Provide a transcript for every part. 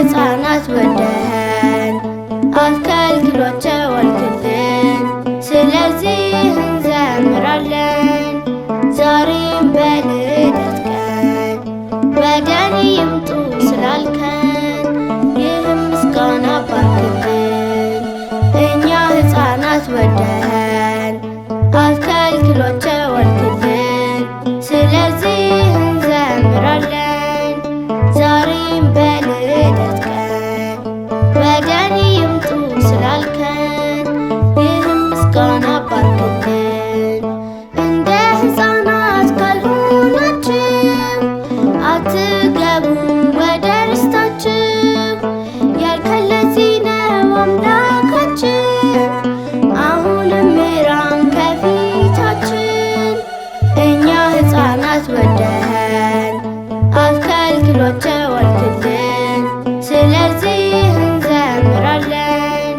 ሕፃናት ወደኸን አትከልክሏቸው አልክልን። ስለዚህ እንዘምራለን ዛሬም በልደት ቀን ወደኔ ይምጡ ስላልከን ይህም ምስጋና ባርክልን። እኛ ሕፃናት ወደኸን አትከልክሏቸው አልክልን። ስለዚህ እንዘምራለን ዛሬም በልደት ቀን ወደኔ ይምጡ ስላልከን ይህም ምስጋና ባርክልን። እንደ ሕፃናት ካልሆናችሁ አትገቡም ወደ ርስታችሁ ያልከን ለዚህ ነው አምላካችን። አሁንም ምራን ከፊታችን። እኛ ሕፃናት ወደኸን አትከልክሏቸው አልክልን። ስለዚህ እንዘምራለን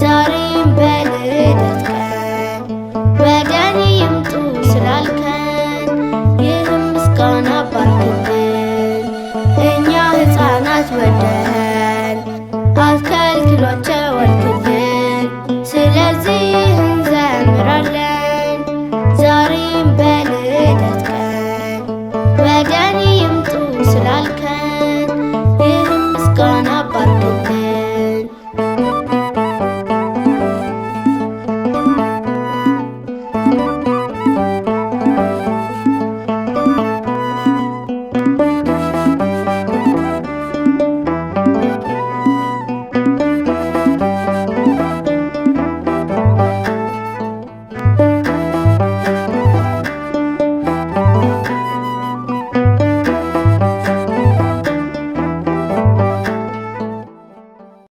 ዛሬም በልደት ቀን ወደኔ ይምጡ ስላልከን ይህም ምስጋና ባርክልን። እኛ ሕፃናት ወደኸን አትከልክሏቸው አልክልን። ስለዚህ እንዘምራለን ዛሬም በልደት